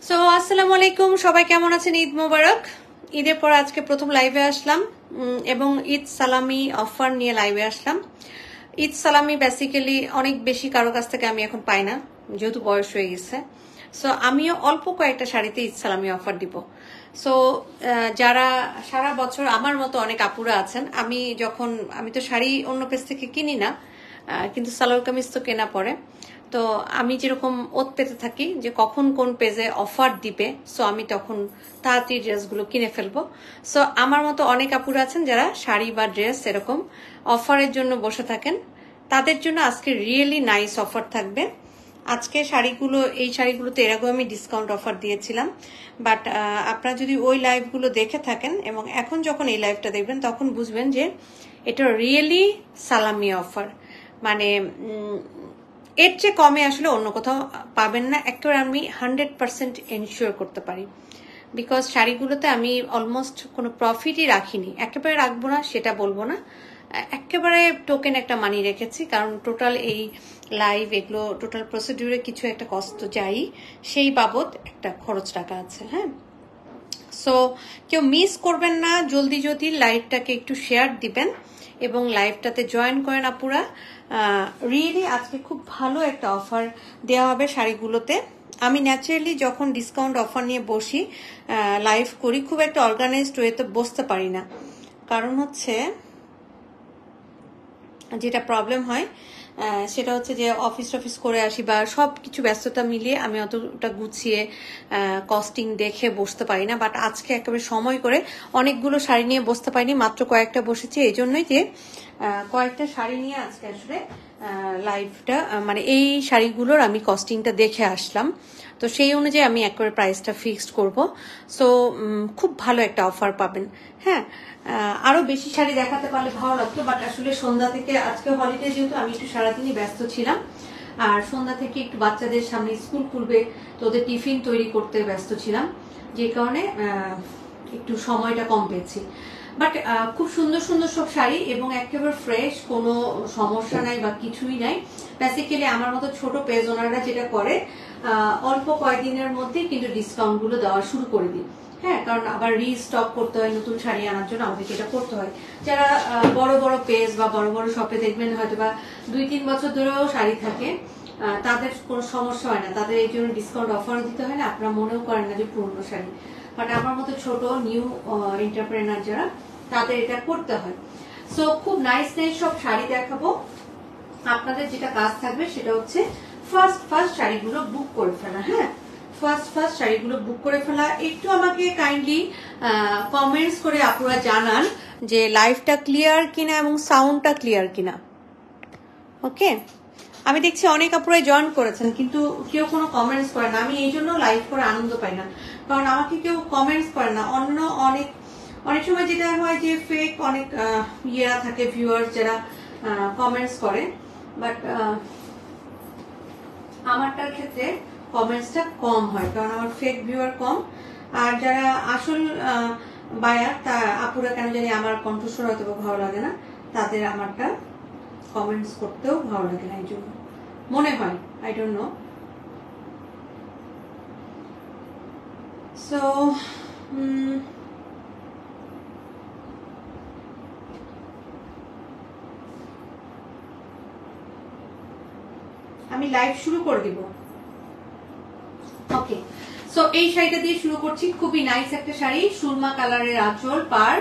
So আসসালামু আলাইকুম, সবাই কেমন আছেন? ঈদ মোবারক। ঈদের পর আজকে প্রথম লাইভে আসলাম এবং ঈদ সালামি অফার নিয়ে লাইভে আসলাম। ঈদ সালামি বেসিক্যালি অনেক বেশি কারো কাছ থেকে আমি এখন পাই না, যেহেতু বয়স হয়ে গেছে। সো আমিও অল্প কয়েকটা শাড়িতে ঈদ সালামি অফার দিব। সো যারা সারা বছর আমার মতো অনেক আপুরা আছেন, আমি তো শাড়ি অন্য পেজ থেকে কিনি না, কিন্তু সালোয়ার কামিজ তো কেনা পড়ে। তো আমি যেরকম ওত পেতে থাকি যে কখন কোন পেজে অফার দিবে, সো আমি তখন তাড়াতাড়ি ড্রেসগুলো কিনে ফেলবো। সো আমার মতো অনেক আপুরা আছেন যারা শাড়ি বা ড্রেস এরকম অফারের জন্য বসে থাকেন, তাদের জন্য আজকে রিয়েলি নাইস অফার থাকবে। আজকে এই শাড়িগুলোতে এর আগেও আমি ডিসকাউন্ট অফার দিয়েছিলাম, বাট আপনারা যদি ওই লাইভগুলো দেখে থাকেন এবং এখন যখন এই লাইভটা দেখবেন তখন বুঝবেন যে এটা রিয়েলি সালামি অফার। মানে এর চেয়ে কমে আসলে অন্য কোথাও পাবেন না, একেবারে আমি 100% এনশিওর করতে পারি। বিকজ শাড়িগুলোতে আমি অলমোস্ট কোনো প্রফিটই রাখিনি, একেবারে রাখবো না সেটা বলবো না, একেবারে টোকেন একটা মানি রেখেছি, কারণ টোটাল এই লাইভ এগুলো টোটাল প্রসিডিউরে কিছু একটা কষ্ট যাই, সেই বাবদ একটা খরচ টাকা আছে। হ্যাঁ, সো কেউ মিস করবেন না, জলদি জলদি লাইভটাকে একটু শেয়ার দিবেন এবং লাইভটাতে জয়েন করেন আপুরা। রিয়েলি আজকে খুব ভালো একটা অফার দেওয়া হবে শাড়িগুলোতে। আমি ন্যাচারালি যখন ডিসকাউন্ট অফার নিয়ে বসি, লাইভ করি, খুব একটা অর্গানাইজড ওয়েতে বসতে পারি না, কারণ হচ্ছে যেটা প্রবলেম হয় সেটা হচ্ছে যে অফিস করে আসি বা সব কিছু ব্যস্ততা মিলিয়ে আমি অতটা গুছিয়ে কস্টিং দেখে বসতে পারি না। বাট আজকে একেবারে সময় করে অনেকগুলো শাড়ি নিয়ে বসতে পারিনি, মাত্র কয়েকটা বসেছি, এই জন্যই যে কয়েকটা শাড়ি নিয়ে আজকে আসলে লাইভটা মানে এই শাড়িগুলোর আমি কস্টিংটা দেখে আসলাম। তো সেই অনুযায়ী আমি একবারে প্রাইসটা ফিক্সড করব। সো খুব ভালো একটা অফার পাবেন। হ্যাঁ, আরো বেশি শাড়ি দেখাতে পারলে ভালো লাগতো, বাট আসলে সন্ধ্যা থেকে, আজকে হলিডে যেহেতু আমি একটু সারাদিনই ব্যস্ত ছিলাম, আর সন্ধ্যা থেকে একটু বাচ্চাদের সামনে স্কুল খুলবে, তো ওদের টিফিন তৈরি করতে ব্যস্ত ছিলাম, যে কারণে একটু সময়টা কম পেয়েছি। বাট খুব সুন্দর সুন্দর সব শাড়ি এবং একেবারে ফ্রেশ, কোনো সমস্যা নাই বা কিছুই নাই। বেসিক্যালি আমার মতো ছোট পেজ ওনাররা যেটা করে, অল্প কয়েকদিনের মধ্যেই কিন্তু ডিসকাউন্ট গুলো দেওয়া শুরু করে দিই। হ্যাঁ, কারণ আবার রিস্টক করতে হয়, নতুন শাড়ি আনার জন্য আমাদেরকে এটা করতে হয়। যারা বড় বড় পেজ বা বড় বড় শপে দেখবেন হয়তো বা 2-3 বছর ধরেও শাড়ি থাকে, তাদের কোনো সমস্যা হয় না, তাদের এই জন্য ডিসকাউন্ট অফারও দিতে হয় না, আপনারা মনেও করেন না যে পুরনো শাড়ি। বাট আমার মতো ছোট নিউ এন্টারপ্রেনার যারা, তাদের এটা করতে হয়। সো খুব নাইস নাইস সব শাড়ি দেখাবো। আপনাদের যেটা কাজ থাকবে সেটা হচ্ছে ফার্স্ট শাড়িগুলো বুক করে ফেলা। হ্যাঁ, ফার্স্ট শাড়িগুলো বুক করে ফেলা। একটু আমাকে কাইন্ডলি কমেন্টস করে আপনারা জানান যে লাইভটা ক্লিয়ার কিনা এবং সাউন্ডটা ক্লিয়ার কিনা। ওকে, আমি দেখছি অনেক আপুরাই জয়েন করেছেন কিন্তু কেউ কোনো কমেন্টস করে না। আমি এই জন্য লাইভ করে আনন্দ পাই না, কারণ আমাকে কেউ কমেন্টস করে না। অন্য অনেক সময় যেটা হয় যে ফেক অনেক ইয়েরা থাকে, ভিউয়ার্স যারা কমেন্টস করে, বাট আমারটার ক্ষেত্রে কমেন্টসটা কম হয়, কারণ আমার ফেক ভিউয়ার কম। আর যারা আসল বায়ার, তা আপুরা কেন জানি আমার কণ্ঠস্বর হয়তো ভালো লাগে না, তাদের আমারটা কমেন্টস করতেও ভালো লাগে না, এই জন্য মনে হয়, আই ডোন্ট নো। সো আমি লাইভ শুরু করে দিব। ওকে, সো এই শাড়িটা দিয়ে শুরু করছি। খুবই নাইস একটা শাড়ি, সুরমা কালারের আঁচল, পার,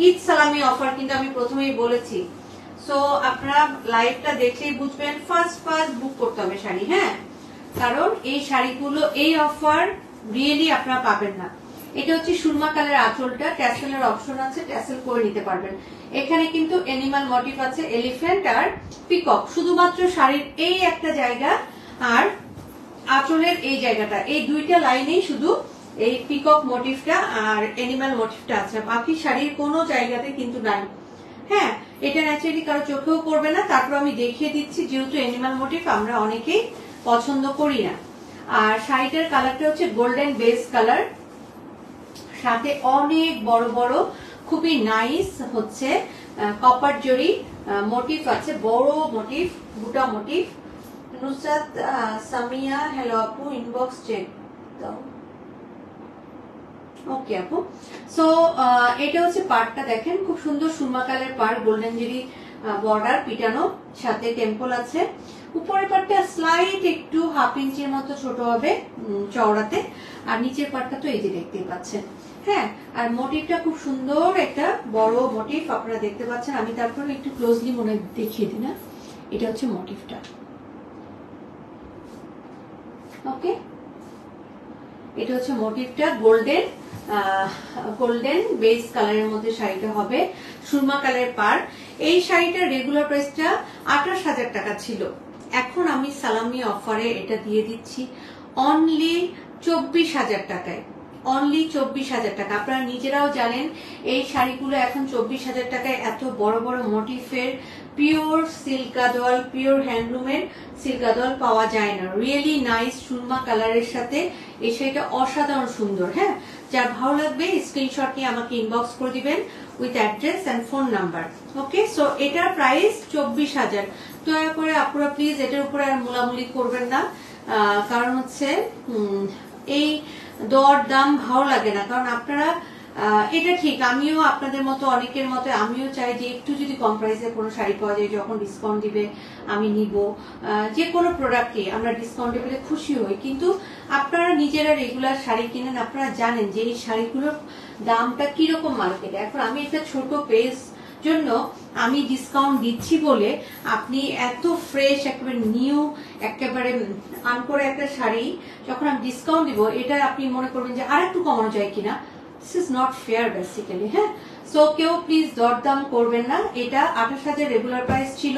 ঈদ সালামি অফার কিন্তু আমি প্রথমেই বলেছি। সো আপনারা লাইভটা দেখলেই বুঝবেন ফার্স্ট বুক করতে হবে শাড়ি। হ্যাঁ, কারণ এই শাড়িগুলো, এই অফার রিয়েলি আপনারা পাবেন না। এটা হচ্ছে সুরমা কালার আঁচলটা, ট্যাসেলের অপশন আছে, ট্যাসেল করে নিতে পারবেন। এখানে কিন্তু অ্যানিমাল মোটিভ আছে, এলিফ্যান্ট আর পিকক, শুধুমাত্র শাড়ির এই একটা জায়গা আর আঁচলের এই জায়গাটা, এই দুইটা লাইনেই শুধু এই পিকক মোটিভটা আর অ্যানিমাল মোটিভটা আছে, বাকি শাড়ির কোনো জায়গাতে কিন্তু নাই। হ্যাঁ, এটা ন্যাচারালি কারো চোখেও পড়বে না। তারপর আমি দেখিয়ে দিচ্ছি, যেহেতু অ্যানিমাল মোটিভ আমরা অনেকেই পছন্দ করি না। আর শাড়িটার কালারটা হচ্ছে গোল্ডেন বেস কালার, সাথে অনেক বড় বড় খুবই নাইস হচ্ছে কপার জরি মোটিভ আছে, বড় মোটিভ, বুটা মোটিভ, নুসরাত সামিয়া, হ্যালো আপু, ইনবক্স চেক দাও। ওকে আপু, সো এটা হচ্ছে পাড়টা দেখেন, খুব সুন্দর সুরমা কালার পাড়, গোল্ডেন জেরি বর্ডার পিটানো, সাথে টেম্পল আছে। উপরের পাড়টা স্লাইট একটু হাফ ইঞ্চির মতো ছোট হবে চওড়াতে, আর নিচের পাড়টা তো এই যে দেখতেই পাচ্ছেন। হ্যাঁ, আর মোটিভটা খুব সুন্দর একটা বড় মোটিভ আপনারা দেখতে পাচ্ছেন। আমি তারপরে একটু ক্লোজলি মনে দেখিয়ে দিই না, এটা হচ্ছে মোটিভটা। ওকে, এটা হচ্ছে মোটিভটা, গোল্ডেন বেস কালারের মধ্যে শাড়িটা হবে, সুরমা কালারের পাড়। এই শাড়িটার রেগুলার প্রাইসটা 28,000 টাকা ছিল, এখন আমি সালামি অফারে এটা দিয়ে দিচ্ছি অনলি 24,000 টাকায়। অনলি 24,000 টাকা। আপনারা নিজেরাও জানেন এই শাড়িগুলো এখন 24,000 টাকায় এত বড় বড় মোটিফের পিওর সিল্ক গাদোয়াল, পিওর হ্যান্ডলুমের সিল্ক গাদোয়াল পাওয়া যায় না। রিয়েলি নাইস সুরমা কালারের সাথে এই শাড়িটা অসাধারণ সুন্দর। হ্যাঁ, যার ভালো লাগবে স্ক্রিনশট নিয়ে আমাকে ইনবক্স করে দিবেন with address and phone number. Okay, so এটার প্রাইস 24,000। দয়া করে আপনারা প্লিজ এটার উপরে আর মোলামুলি করবেন না, কারণ হচ্ছে এই দর দাম ভালো লাগে না। কারণ আপনারা এটা ঠিক, আমিও আপনাদের মতো অনেকের মতো আমিও চাই যে একটু যদি কম প্রাইসে কোনো শাড়ি পাওয়া যায়, যখন ডিসকাউন্ট দিবে আমি নিব। যে কোনো প্রোডাক্টে আমরা ডিসকাউন্টে পেলে খুশি হই, কিন্তু আপনারা নিজেরা রেগুলার শাড়ি কিনেন, আপনারা জানেন যে এই শাড়িগুলোর দামটা কিরকম মার্কেটে। এখন আমি একটা ছোট পেজ জন্য আমি ডিসকাউন্ট দিচ্ছি বলে আপনি এত ফ্রেশ একেবারে নিউ একেবারে আনকোরে একটা শাড়ি যখন আমি ডিসকাউন্ট দিব, এটা আপনি মনে করবেন যে আর একটু কমানো যায় কিনা। This is not fair basically. হ্যাঁ, সো কেউ প্লিজ দরদাম করবেন না। এটা 28,000 রেগুলার প্রাইস ছিল,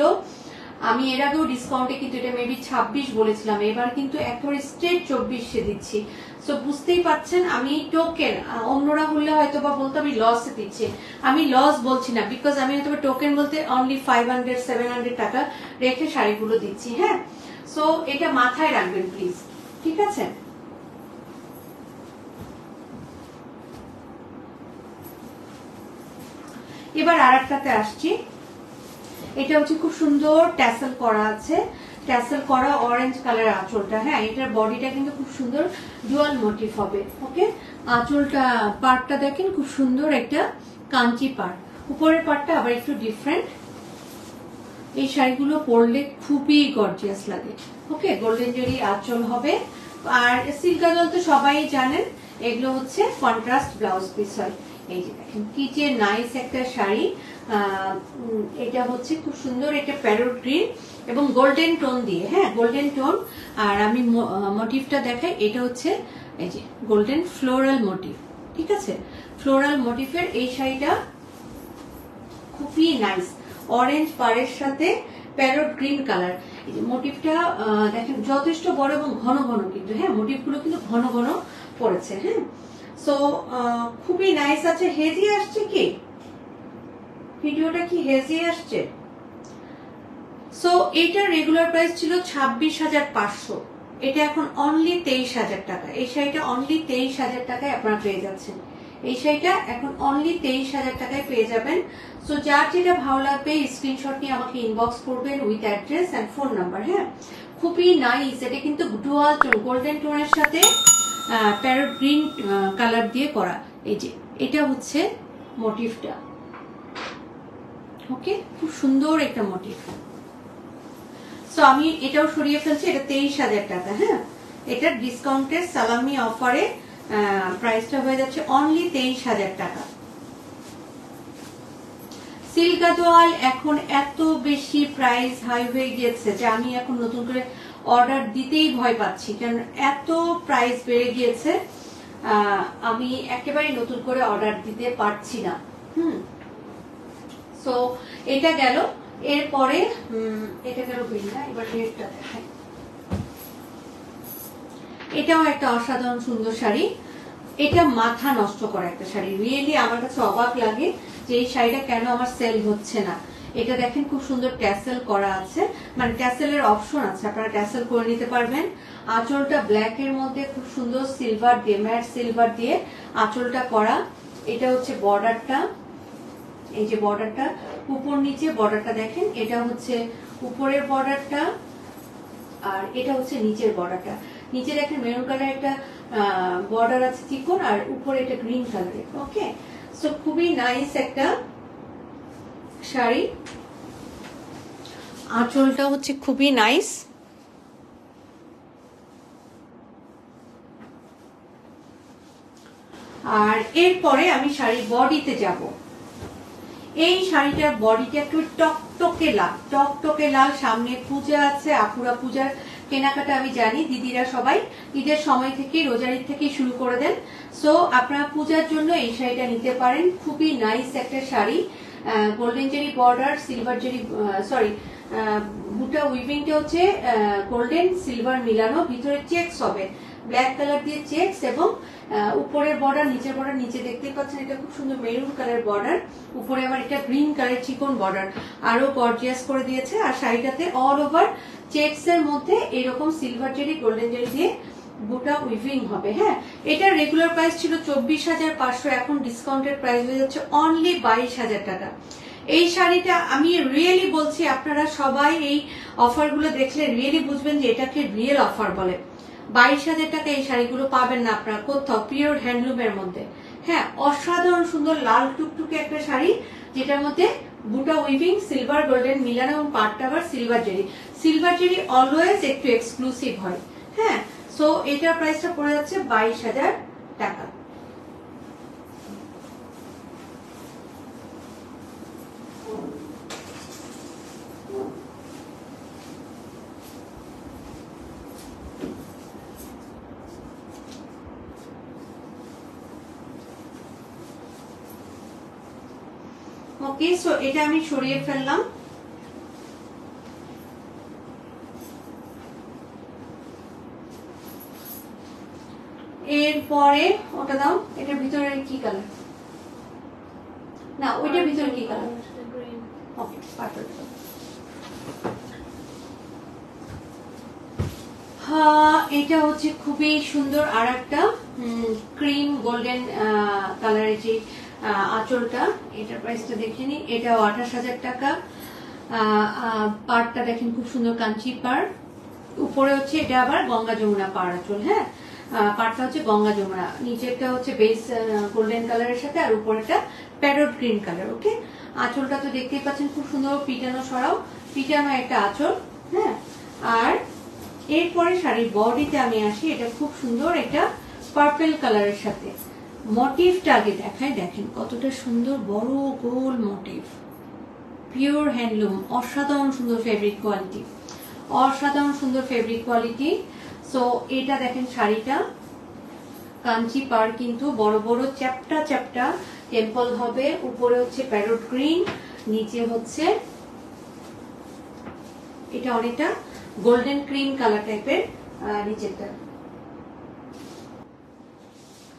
আমি এর আগেও ডিসকাউন্টে কিন্তু এটা মেবি 26 বলেছিলাম, এবার কিন্তু একেবারে স্ট্রেট 24 দিচ্ছি। সো বুঝতেই পাচ্ছেন আমি টোকেন, অন্যরা হলে হয়তো বা বলতো আমি লসে দিচ্ছি, আমি লস বলছি না, বিকজ আমি হয়তো টোকেন বলতে অনলি 500-700 টাকা রেখে শাড়িগুলো দিচ্ছি। হ্যাঁ, সো এটা মাথায় রাখবেন প্লিজ, ঠিক আছে। এবার আর একটাতে আসছি, এটা হচ্ছে খুব সুন্দর ট্যাসেল করা আছে, ট্যাসেল করা অরেঞ্জ কালার আঁচলটা। হ্যাঁ, এটার বডিটা কিন্তু খুব সুন্দর ডুয়াল মোটিভ হবে। ওকে, আঁচলটা পার্টটা দেখেন খুব সুন্দর একটা কাঞ্চি পাড়, উপরের পার্টটা আবার একটু ডিফারেন্ট। এই শাড়িগুলো পরলে খুবই গর্জিয়াস লাগে। ওকে, গোল্ডেন জেরি আঁচল হবে, আর সিল্ক গাদোয়াল তো সবাই জানেন, এগুলো হচ্ছে কন্ট্রাস্ট ব্লাউজ পিস হয়। এই যে দেখেন কি যে নাইস একটা শাড়ি, এটা হচ্ছে খুব সুন্দর, এটা প্যারট গ্রিন এবং গোল্ডেন টোন দিয়ে। হ্যাঁ, গোল্ডেন টোন। আর আমি মোটিভটা দেখাই, এটা হচ্ছে এই যে গোল্ডেন ফ্লোরাল মোটিভ, ঠিক আছে। ফ্লোরাল মোটিভের এই শাড়িটা খুবই নাইস, অরেঞ্জ পাড়ের সাথে প্যারট গ্রিন কালার। এই যে মোটিভটা দেখেন যথেষ্ট বড় এবং ঘন ঘন, কিন্তু হ্যাঁ মোটিভগুলো কিন্তু ঘন ঘন পড়েছে। হ্যাঁ, সো খুবই নাইস আছে। হেজি আসছে কি ভিডিওটা, কি হেজি আসছে? সো এটার রেগুলার প্রাইস ছিল 26,500, এটা এখন অনলি 23,000 টাকা। এই শাড়িটা অনলি 23,000 টাকায় আপনারা পেয়ে যাচ্ছেন। এই শাড়িটা এখন অনলি 23,000 টাকায় পেয়ে যাবেন। সো যার যেটা ভালো লাগবে স্ক্রিনশট নিয়ে আমাকে ইনবক্স করবেন with address and phone number. হ্যাঁ, খুবই নাইস। এটা কিন্তু ডুয়াল টোন, গোল্ডেন টোনের সাথে প্যারট গ্রিন কালার দিয়ে করা। এই যে এটা হচ্ছে মোটিভটা। ওকে, খুব সুন্দর একটা মোটিভ। সো আমি এটাও সরিয়ে ফেলছি, এটা 23,000 টাকা। হ্যাঁ, এটা ডিসকাউন্টের সালামি অফারে প্রাইসটা হয়ে যাচ্ছে অনলি 23,000 টাকা। সিল্ক গাদোয়াল এখন এত বেশি প্রাইস হাই হয়ে গিয়েছে যে আমি এখন নতুন করে অর্ডার দিতেই ভয় পাচ্ছি, কারণ এত প্রাইস বেড়ে গিয়েছে, আমি একেবারে নতুন করে অর্ডার দিতে পারছি না। সো এটা গেল, এরপরে এটা গেল বিল্লা। এবার রেটটা দেখাই। এটাও একটা অসাধারণ সুন্দর শাড়ি, এটা মাথা নষ্ট করা একটা শাড়ি। রিয়েলি আমার কাছে অবাক লাগে যে এই শাড়িটা কেন আমার সেল হচ্ছে না। এটা দেখেন খুব সুন্দর ট্যাসেল করা আছে, মানে ট্যাসেলের অপশন আছে, আপনারা ট্যাসেল করে নিতে পারবেন। আঁচলটা ব্ল্যাক এর মধ্যে খুব সুন্দর সিলভার দিয়ে, ম্যাট সিলভার দিয়ে আঁচলটা করা। এটা হচ্ছে বর্ডারটা, এই যে বর্ডারটা উপর নিচে বর্ডারটা দেখেন, এটা হচ্ছে উপরের বর্ডারটা, আর এটা হচ্ছে নিচের বর্ডারটা, নিচে দেখেন মেরুন কালার একটা বর্ডার আছে চিকন, আর উপরে এটা গ্রিন কালারের। ওকে, সো খুবই নাইস একটা শাড়ি। আঁচলটা হচ্ছে খুবই নাইস। আর এরপরে আমি শাড়ির বডিতে যাব। এই শাড়িটার বডিটা একটু টকটকে লাল, টকটকে লাল। সামনে পূজা আছে, আপুরা পূজার কেনাকাটা আমি জানি দিদিরা সবাই ঈদের সময় থেকে, রোজার ঈদ থেকে শুরু করে দেন। সো আপনারা পূজার জন্য এই শাড়িটা নিতে পারেন। খুবই নাইস একটা sari, golden Jerry border, silver Jerry, sorry বুটা উইভিংটা হচ্ছে গোল্ডেন সিলভার মিলানো, ভিতরে চেকস হবে, ব্ল্যাক কালার দিয়ে চেকস, এবং উপরের বর্ডার, নিচের বর্ডার, নিচে দেখতে পাচ্ছেন এটা খুব সুন্দর মেরুন কালার বর্ডার, উপরে আবার এটা গ্রিন কালার চিকন বর্ডার, আরো গর্জিয়াস করে দিয়েছে। আর শাড়িটাতে অল ওভার চেকস এর মধ্যে এরকম সিলভার জেরি গোল্ডেন জেরি দিয়ে বুটা উইভিং হবে। হ্যাঁ, এটার রেগুলার প্রাইস ছিল 24,500, এখন ডিসকাউন্টেড প্রাইস হয়ে যাচ্ছে অনলি 22,000 টাকা। এই শাড়িটা আমি রিয়েলি বলছি, আপনারা সবাই এই অফার গুলো দেখলে রিয়েলি বুঝবেন যে এটাকে রিয়েল অফার বলে। 22,000 টাকা এই শাড়িগুলো পাবেন না আপনারা কোথাও, পিওর হ্যান্ডলুমের মধ্যে। হ্যাঁ, অসাধারণ সুন্দর লাল টুকটুকে একটা শাড়ি, যেটার মধ্যে বুটা উইভিং, সিলভার গোল্ডেন মিলানো, এবং পাটটা আবার silver Jerry. Silver Jerry always একটু এক্সক্লুসিভ হয়। হ্যাঁ, সো এটার প্রাইসটা পড়ে যাচ্ছে 22,000 টাকা। ওকে, সো এটা আমি সরিয়ে ফেললাম। এরপরে ওটা দাও, এটার ভিতরে কি কালার? না, ওইটার ভিতরে কি কালার? ওকে, পারফেক্ট। হ্যাঁ, এটা হচ্ছে খুবই সুন্দর আর একটা ক্রিম গোল্ডেন কালারের যে আঁচলটা, এটার প্রাইসটা দেখে নি। এটাও 28,000 টাকা। পাড়টা দেখেন খুব সুন্দর কাঞ্চি পাড়, উপরে হচ্ছে এটা আবার গঙ্গা যমুনা পাড় আঁচল। হ্যাঁ, পাড়টা হচ্ছে গঙ্গা যমুনা, নিচেরটা হচ্ছে বেস গোল্ডেন কালারের সাথে, আর উপরেটা প্যারট গ্রিন কালার। ওকে, আঁচলটা তো দেখতেই পাচ্ছেন খুব সুন্দর পিটানো সরাও, পিটানো একটা আঁচল। হ্যাঁ, আর এরপরে শাড়ির বডিতে আমি আসি। এটা খুব সুন্দর, এটা পার্পল কালারের সাথে। মোটিভটা আগে দেখাই, দেখেন কতটা সুন্দর, বড় গোল মোটিভ, পিওর হ্যান্ডলুম, অসাধারণ সুন্দর ফেব্রিক কোয়ালিটি, অসাধারণ সুন্দর ফেব্রিক কোয়ালিটি। সো এটা দেখেন শাড়িটা কাঞ্চি পাড়, কিন্তু বড় বড় চ্যাপটা চ্যাপটা টেম্পল হবে, উপরে হচ্ছে প্যারট গ্রিন, নিচে হচ্ছে এটা অনেকটা গোল্ডেন ক্রিম কালার টাইপের নিচেরটা।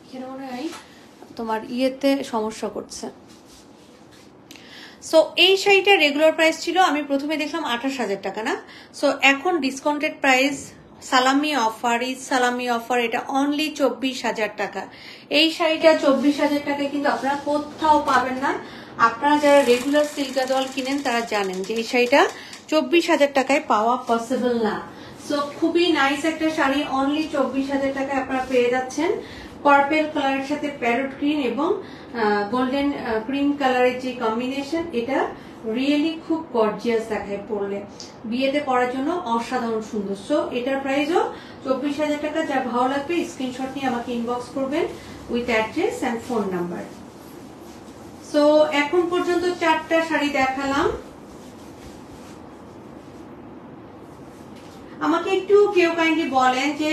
এখানে মনে হয় তোমার ইয়েতে সমস্যা করছে। সো এই শাড়িটার রেগুলার প্রাইস ছিল, আমি প্রথমে দেখলাম 28,000 টাকা না, সো এখন ডিসকাউন্টেড প্রাইস, সালামি অফার, ঈদ সালামি অফার, এটা অনলি 24,000 টাকা। এই শাড়িটা 24,000 টাকায় কিন্তু আপনারা কোথাও পাবেন না। আপনারা যারা রেগুলার সিল্ক গাদোয়াল কিনেন তারা জানেন যে এই শাড়িটা 24,000 টাকায় পাওয়া পসিবল না। সো খুবই নাইস একটা শাড়ি, অনলি 24,000 টাকায় আপনারা পেয়ে যাচ্ছেন। পার্পল কালারের সাথে প্যারট গ্রিন এবং গোল্ডেন ক্রিম কালারের যে কম্বিনেশন, এটা রিয়েলি খুব গর্জিয়াস দেখায় পরলে, বিয়েতে পরার জন্য অসাধারণ সুন্দর। সো এটার প্রাইসও 24,000 টাকা। যা ভালো লাগবে স্ক্রিনশট নিয়ে আমাকে ইনবক্স করবেন with address and phone number. So এখন পর্যন্ত 4টা শাড়ি দেখালাম। আমাকে একটু কেউ কাইন্ডলি বলেন যে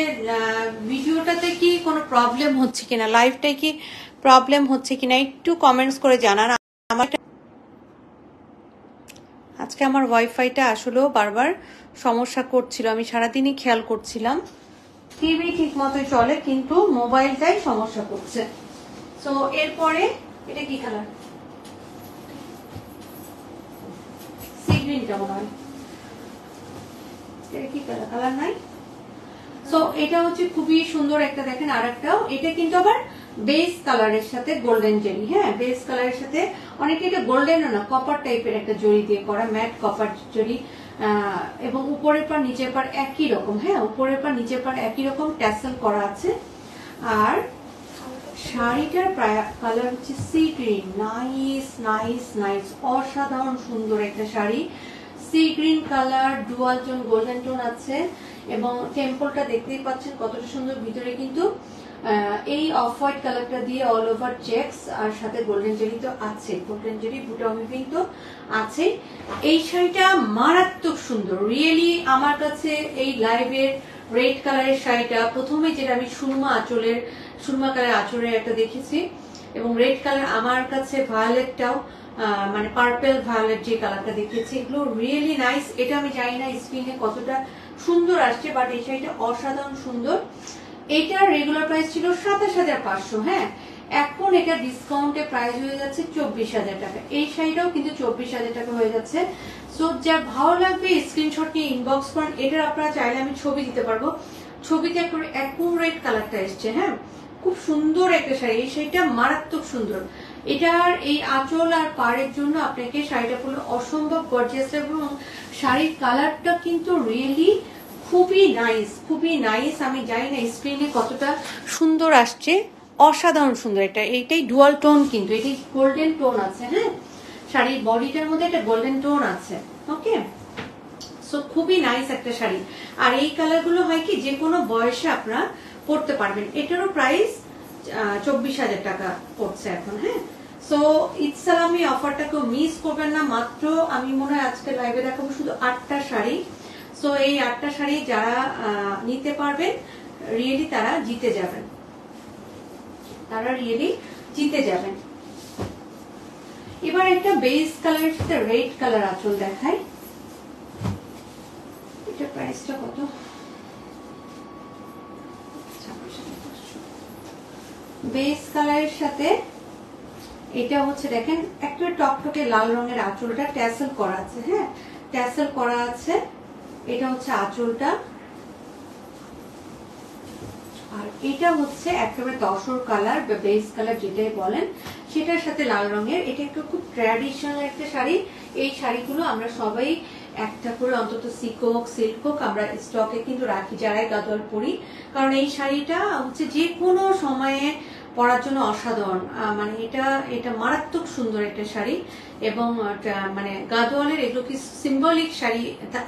ভিডিওটাতে কি কোনো প্রবলেম হচ্ছে কিনা, লাইভটাই কি প্রবলেম হচ্ছে কিনা, একটু কমেন্টস করে জানান। আজকে আমার ওয়াইফাইটা আসলেও বারবার সমস্যা করছিল, আমি সারাদিনই খেয়াল করছিলাম। টিভি ঠিক মতোই চলে কিন্তু মোবাইলটাই সমস্যা করছে। সো এরপরে এটা কি কালার? সি গ্রিনটা মনে হয়, এটা কি কালার? কালার নাই। সো এটা হচ্ছে খুবই সুন্দর একটা, দেখেন আর একটাও, এটা কিন্তু আবার বেস কালারের সাথে গোল্ডেন জেরি। হ্যাঁ, বেস কালারের সাথে অনেকে এটা গোল্ডেনও না, কপার টাইপের একটা জরি দিয়ে করা, ম্যাট কপার জরি এবং উপরের পার নিচের পার একই রকম, হ্যাঁ উপরের পার নিচের পার একই রকম ট্যাসেল করা আছে। আর শাড়িটার কালার হচ্ছে sea green, nice nice nice, অসাধারণ সুন্দর একটা sari. Sea green colour, dual tone golden tone আছে এবং টেম্পলটা দেখতেই পাচ্ছেন কতটা সুন্দর। ভিতরে কিন্তু এই অফ হোয়াইট কালারটা দিয়ে অল ওভার চেকস আর সাথে গোল্ডেন জেরি তো আছে, গোল্ডেন জেরি বুটা উইভিং তো আছে। এই শাড়িটা মারাত্মক সুন্দর রিয়েলি। আমার কাছে এই লাইভের রেড কালারের শাড়িটা প্রথমে যেটা আমি সুরমা কালার আঁচলের একটা দেখেছি এবং রেড কালার, আমার কাছে ভায়োলেটটাও মানে পার্পল ভায়োলেট যে কালারটা দেখেছি, এগুলো রিয়েলি নাইস। এটা আমি জানি না স্ক্রিনে কতটা সুন্দর আসছে, বাট এই শাড়িটা অসাধারণ সুন্দর। এটার রেগুলার প্রাইস ছিল ২৭,৫০০, হ্যাঁ এখন এটা ডিসকাউন্টে প্রাইস হয়ে যাচ্ছে ২৪,০০০ টাকা। এই শাড়িটাও কিন্তু ২৪,০০০ টাকা হয়ে যাচ্ছে। সো যা ভালো লাগবে স্ক্রিনশট নিয়ে ইনবক্স করেন। এটার আপনারা চাইলে আমি ছবি দিতে পারবো, ছবিতে অ্যাকুরেট কালারটা এসছে, হ্যাঁ খুব সুন্দর একটা শাড়ি। এই শাড়িটা মারাত্মক সুন্দর। এটার এই আঁচল আর পাড়ের জন্য আপনাকে শাড়িটা পরলে অসম্ভব গর্জিয়াস লাগবে এবং শাড়ির কালারটা কিন্তু রিয়েলি খুবই নাইস, খুবই নাইস। আমি জানি না স্ক্রিনে কতটা সুন্দর আসছে, অসাধারণ সুন্দর। এইটাই ডুয়াল টোন, কিন্তু এটাই গোল্ডেন টোন আছে, হ্যাঁ শাড়ির বডিটার মধ্যে একটা গোল্ডেন টোন আছে। ওকে, সো খুবই নাইস একটা শাড়ি। আর এই কালারগুলো হয় কি যে কোনো বয়সে আপনারা পড়তে পারবেন। এটারও প্রাইস ২৪,০০০ টাকা পড়ছে এখন, হ্যাঁ। সো ঈদ সালামি অফারটা কেউ মিস করবেন না। মাত্র আমি মনে হয় আজকে লাইভে দেখাবো শুধু ৮টা শাড়ি। সো এই ৮টা শাড়ি যারা নিতে পারবেন রিয়েলি তারা জিতে যাবেন, তারা রিয়েলি জিতে যাবেন। এবার একটা বেস কালারের সাথে রেড কালার আঁচল দেখাই। এটা প্রাইসটা কত? বেস কালারের সাথে এটা হচ্ছে দেখেন একটা টকটকে লাল রঙের আঁচলটা ট্যাসেল করা আছে, হ্যাঁ ট্যাসেল করা আছে। এটা হচ্ছে আঁচলটা আর এটা হচ্ছে একেবারে তসর কালার বা বেস কালার যেটাই বলেন, সেটার সাথে লাল রঙের। এটা একটা খুব ট্র্যাডিশনাল একটা শাড়ি। এই শাড়িগুলো আমরা সবাই একটা করে অন্তত সিকক সিল্ক হোক আমরা স্টকে কিন্তু রাখি যারাই গাদোয়াল পরি, কারণ এই শাড়িটা হচ্ছে যে কোনো সময়ে পরার জন্য অসাধারণ। মানে এটা মারাত্মক সুন্দর একটা শাড়ি এবং মানে গাদোয়ালের এগুলো কি সিম্বলিক শাড়ি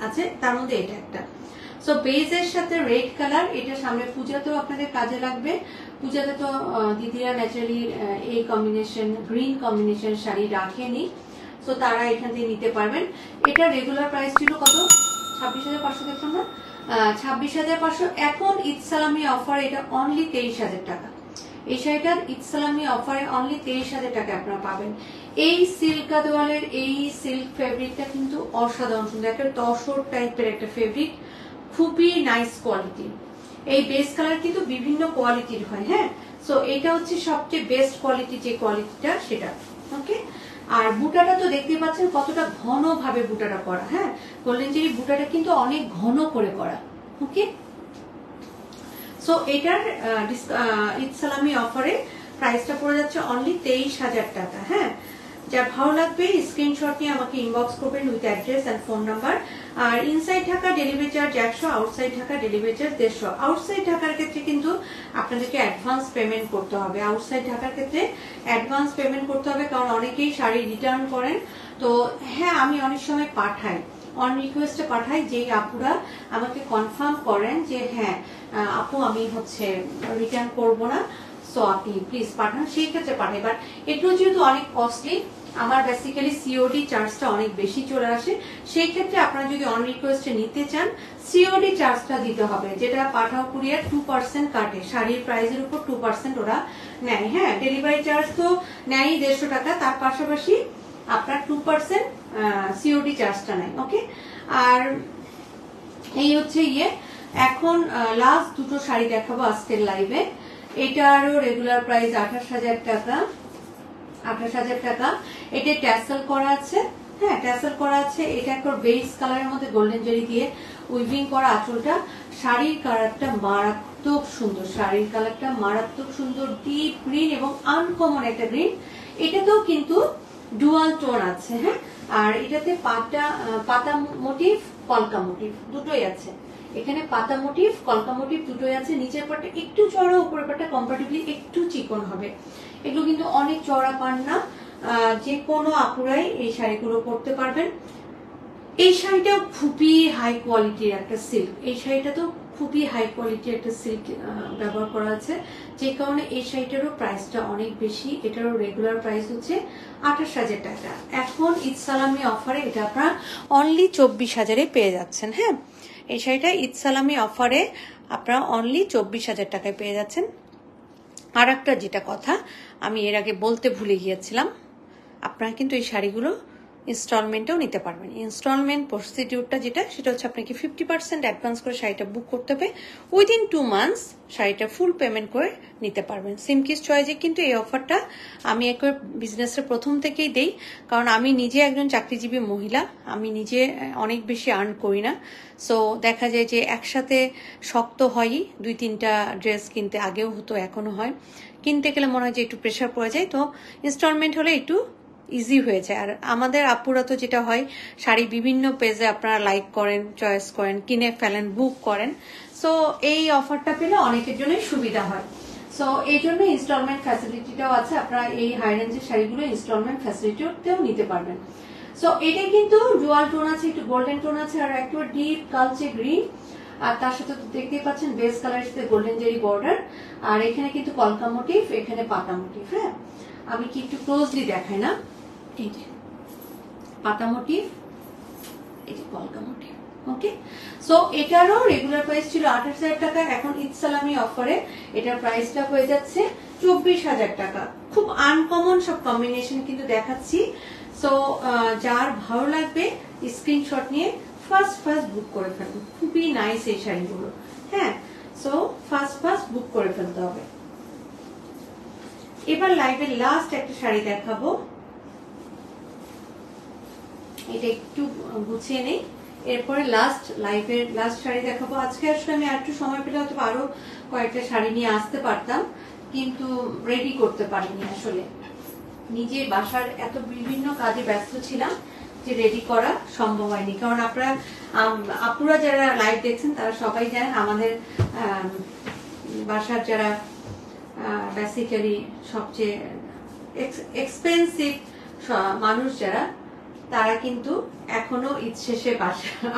আছে, তার মধ্যে এটা একটা। সো বেজের সাথে রেড কালার, এটা সামনে পূজাতেও আপনাদের কাজে লাগবে। পূজাতে তো দিদিরা ন্যাচারালি এই কম্বিনেশন গ্রিন কম্বিনেশন শাড়ি রাখেনি, সো তারা এখান থেকে নিতে পারবেন। এটা রেগুলার প্রাইস ছিল কত? ২৬,৫০০ দেখলাম না, ২৬,৫০০। এখন ঈদ সালামি অফার এটা অনলি ২৩,০০০ টাকা। এই শাড়িটার ঈদ সালামি অফারে অনলি ২৩,০০০ টাকা আপনারা পাবেন। এই সিল্ক গাদোয়ালের এই সিল্ক ফেব্রিকটা কিন্তু অসাধারণ সুন্দর, একটা তসর টাইপের একটা ফেব্রিক, খুবই নাইস কোয়ালিটি। এই বেস কালার কিন্তু বিভিন্ন কোয়ালিটির হয়, হ্যাঁ সো এটা হচ্ছে সবচেয়ে বেস্ট কোয়ালিটি, যে কোয়ালিটিটা সেটা। ওকে, আর বুটাটা তো দেখতে পাচ্ছেন কতটা ঘন ভাবে বুটাটা করা, হ্যাঁ গোল্ডেন জেরি বুটাটা কিন্তু অনেক ঘন করে করা। ওকে, সো এটার ঈদ সালামি অফারে প্রাইসটা পড়ে যাচ্ছে অনলি ২৩,০০০ টাকা, হ্যাঁ যা ভালো লাগবে স্ক্রিনশট নিয়ে আমাকে ইনবক্স করবেন with address and phone number. আর inside Dhaka delivery charge ১০০, outside Dhaka delivery charge ১৫০। Outside ঢাকার ক্ষেত্রে কিন্তু আপনাদেরকে অ্যাডভান্স পেমেন্ট করতে হবে। আউটসাইড ঢাকার ক্ষেত্রে অ্যাডভান্স পেমেন্ট করতে হবে, কারণ অনেকেই শাড়ি রিটার্ন করেন। তো হ্যাঁ আমি অনেক সময় পাঠাই, অন রিকোয়েস্টে পাঠাই, যে আপুরা আমাকে কনফার্ম করেন যে হ্যাঁ আপু আমি হচ্ছে রিটার্ন করব না, সো আপনি প্লিজ পাঠান, সেই ক্ষেত্রে পাঠাই। বাট এগুলো যেহেতু অনেক কস্টলি, আমার বেসিক্যালি সিওডি চার্জটা অনেক বেশি চলে আসে। সেই ক্ষেত্রে আপনারা যদি অন রিকোয়েস্টে নিতে চান সিওডি চার্জটা দিতে হবে, যেটা পাঠাও কুরিয়ার 2% কাটে, শাড়ির প্রাইসের উপর 2% ওরা নেয়। হ্যাঁ ডেলিভারি চার্জ তো নেয় ১৫০ টাকা, তার পাশাপাশি আপনার 2% সিওডি চার্জটা নেয়। ওকে, আর এই হচ্ছে এখন লাস্ট দুটো শাড়ি দেখাবো আজকের লাইভে। এটারও রেগুলার প্রাইস ২৮,০০০ টাকা। ২৮,০০০ টাকা। এটা ট্যাসেল করা আছে, হ্যাঁ ট্যাসেল করা আছে। এটা একটা বেস কালারের মধ্যে গোল্ডেন জেরি দিয়ে উইভিং করা আঁচলটা। শাড়ির কালারটা মারাত্মক সুন্দর, শাড়ির কালারটা মারাত্মক সুন্দর, ডিপ গ্রিন এবং আনকমন একটা গ্রিন। এটাতেও কিন্তু ডুয়াল টোন আছে, হ্যাঁ আর এটাতে পাতা মোটিভ কলকা মোটিভ দুটোই আছে, এখানে পাতা মোটিভ কলকা মোটিভ দুটোই আছে। নিচের পাটটা একটু চড়া, উপরের পাটটা কম্পারেটিভলি একটু চিকন হবে। এগুলো কিন্তু অনেক চড়া পান না, যে কোনো আপুরাই এই শাড়িগুলো পরতে পারবেন। এই শাড়িটাও খুবই হাই কোয়ালিটির একটা সিল্ক, এই শাড়িটা তো খুবই হাই কোয়ালিটির একটা সিল্ক ব্যবহার করা আছে, যে কারণে এই শাড়িটারও প্রাইসটা অনেক বেশি। এটারও রেগুলার প্রাইস হচ্ছে 28,000 টাকা। এখন ঈদ সালামি অফারে এটা আপনারা অনলি 24,000-এ পেয়ে যাচ্ছেন। হ্যাঁ, এই শাড়িটা ঈদ সালামি অফারে আপনারা অনলি 24,000 টাকায় পেয়ে যাচ্ছেন। আর একটা যেটা কথা আমি এর আগে বলতে ভুলে গিয়েছিলাম, আপনারা কিন্তু এই শাড়িগুলো ইনস্টলমেন্টেও নিতে পারবেন। ইনস্টলমেন্ট প্রসিডিউরটা যেটা, সেটা হচ্ছে আপনাকে 50% অ্যাডভান্স করে শাড়িটা বুক করতে হবে, উইদিন 2 মান্থস শাড়িটা ফুল পেমেন্ট করে নিতে পারবেন। সিমকিস চয়েসে কিন্তু এই অফারটা আমি একবার বিজনেসের প্রথম থেকেই দেই, কারণ আমি নিজে একজন চাকরিজীবী মহিলা, আমি নিজে অনেক বেশি আর্ন করি না। সো দেখা যায় যে একসাথে শক্ত হয়ই 2-3টা ড্রেস কিনতে, আগেও হতো এখনো হয়, কিনতে গেলে মনে হয় যে একটু প্রেশার পড়ে যায়, তো ইনস্টলমেন্ট হলে একটু ইজি হয়ে যায়। আর আমাদের আপুরা তো যেটা হয়, শাড়ি বিভিন্ন পেজে আপনারা লাইক করেন, চয়েস করেন, কিনে ফেলেন, বুক করেন, সো এই অফারটা পেলে অনেকের জন্যই সুবিধা হয়। সো এই জন্য ইনস্টলমেন্ট ফ্যাসিলিটিটাও আছে, আপনারা এই হাই রেঞ্জের শাড়িগুলো ইনস্টলমেন্ট ফ্যাসিলিটিতেও নিতে পারবেন। সো এটা কিন্তু ডুয়াল টোন আছে, একটু গোল্ডেন টোন আছে, আর একটু ডিপ কালচে গ্রিন, আর তার সাথে দেখতেই পাচ্ছেন বেস কালারের সাথে গোল্ডেন জেরি বর্ডার, আর এখানে কিন্তু কলকা মোটিভ, এখানে পাতা মোটিভ। হ্যাঁ, আমি কি একটু ক্লোজলি দেখাই না, এই যে পাতা মোটিভ, এই যে কলকা মোটিভ। ওকে, সো এটারও রেগুলার প্রাইস ছিল 28,000 টাকা, এখন ঈদ সালামি অফারে এটার প্রাইসটা হয়ে যাচ্ছে 24,000 টাকা। খুব আনকমন সব কম্বিনেশন কিন্তু দেখাচ্ছি। সো যার ভালো লাগবে স্ক্রিনশট নিয়ে ফার্স্ট বুক করে ফেলুন, খুবই নাইস এই শাড়িগুলো। হ্যাঁ, সো ফার্স্ট বুক করে ফেলতে হবে। এবার লাইভের লাস্ট একটা শাড়ি দেখাবো, এটা একটু গুছিয়ে নেই, এরপরে লাইভের লাস্ট শাড়ি দেখাবো। আজকে আসলে আমি একটু সময় পেলে হয়তো আরো কয়েকটা শাড়ি নিয়ে আসতে পারতাম, কিন্তু রেডি করতে পারিনি, আসলে নিজে বাসার এত বিভিন্ন কাজে ব্যস্ত ছিলাম যে রেডি করা সম্ভব হয়নি। কারণ আপুরা যারা লাইভ দেখছেন তারা সবাই জানেন আমাদের বাসার যারা বেসিক্যালি সবচেয়ে এক্সপেন্সিভ মানুষ যারা, তারা কিন্তু এখনো ঈদ শেষে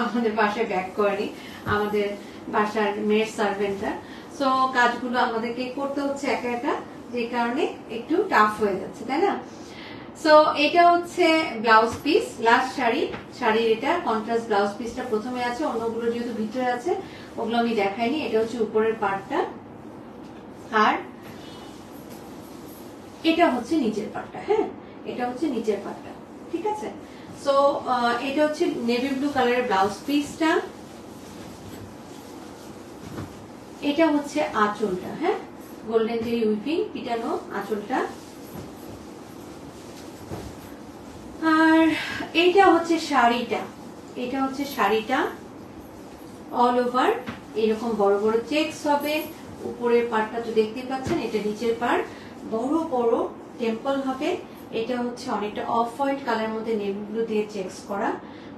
আমাদের বাসায় ব্যাক করেনি, আমাদের বাসার মেয়ের সার্ভেন্টরা। সো কাজগুলো আমাদেরকে করতে হচ্ছে একা একা, যে কারণে একটু টাফ হয়ে যাচ্ছে, তাই না? সো এটা হচ্ছে ব্লাউজ পিস, লাস্ট শাড়ির এটা কন্ট্রাস্ট ব্লাউজ পিসটা প্রথমে আছে, অন্যগুলো যেহেতু ভিতরে আছে ওগুলো আমি দেখাইনি। এটা হচ্ছে উপরের পার্টটা, আর এটা হচ্ছে নিচের পার্টটা। হ্যাঁ, এটা হচ্ছে নিচের পার্টটা, ঠিক আছে? সো এটা হচ্ছে নেভি ব্লু কালারের ব্লাউজ পিসটা, এটা হচ্ছে আঁচলটা। হ্যাঁ, গোল্ডেন জেরি উইপিং পিটানো আঁচলটা, আর এইটা হচ্ছে শাড়িটা। এটা হচ্ছে শাড়িটা অল ওভার এরকম বড় বড় চেকস হবে, উপরের পার্টটা তো দেখতে পাচ্ছেন, এটা নিচের পার্ট বড় বড় টেম্পল হবে। এটা হচ্ছে অনেকটা অফ হোয়াইট কালার মধ্যে নেভি ব্লু দিয়ে চেকস করা,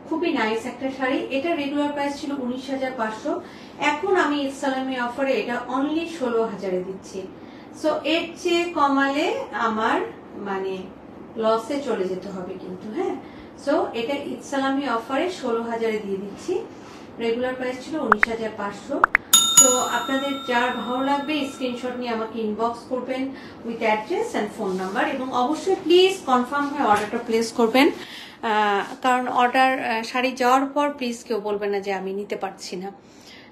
খুবই নাইস একটা শাড়ি। এটা রেগুলার প্রাইস ছিল 19,500, এখন আমি ঈদ সালামি অফারে এটা অনলি 16,000-এ দিচ্ছি। সো এর চেয়ে কমালে আমার মানে লসে চলে যেতে হবে কিন্তু। হ্যাঁ, সো এটা ঈদ সালামি অফারে 16,000-এ দিয়ে দিচ্ছি, রেগুলার প্রাইস ছিল 19,500। তো আপনাদের যার ভালো লাগবে স্ক্রিনশট নিয়ে আমাকে ইনবক্স করবেন with address and phone number, এবং অবশ্যই প্লিজ কনফার্ম হয়ে অর্ডারটা প্লেস করবেন, কারণ অর্ডার শাড়ি যাওয়ার পর প্লিজ কেউ বলবেন না যে আমি নিতে পারছি না।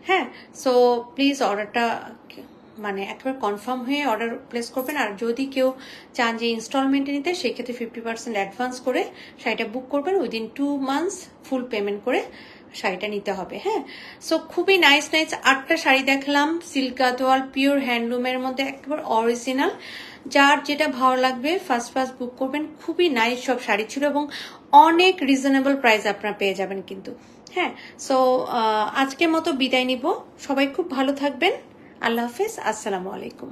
হ্যাঁ, সো প্লিজ অর্ডারটা মানে একবার কনফার্ম হয়ে অর্ডার প্লেস করবেন। আর যদি কেউ চান যে ইনস্টলমেন্টে নিতে, সেক্ষেত্রে 50% অ্যাডভান্স করে শাড়িটা বুক করবেন, উইদিন 2 মান্থস ফুল পেমেন্ট করে শাড়িটা নিতে হবে। হ্যাঁ, সো খুবই নাইস 8টা শাড়ি দেখলাম, সিল্ক গাদোয়াল পিওর হ্যান্ডলুমের মধ্যে একেবারে অরিজিনাল। যার যেটা ভালো লাগবে ফার্স্ট বুক করবেন, খুবই নাইস সব শাড়ি ছিল এবং অনেক রিজনেবল প্রাইস আপনারা পেয়ে যাবেন কিন্তু। হ্যাঁ, সো আজকের মতো বিদায় নিব, সবাই খুব ভালো থাকবেন, আল্লাহ হাফেজ, আসসালামু আলাইকুম।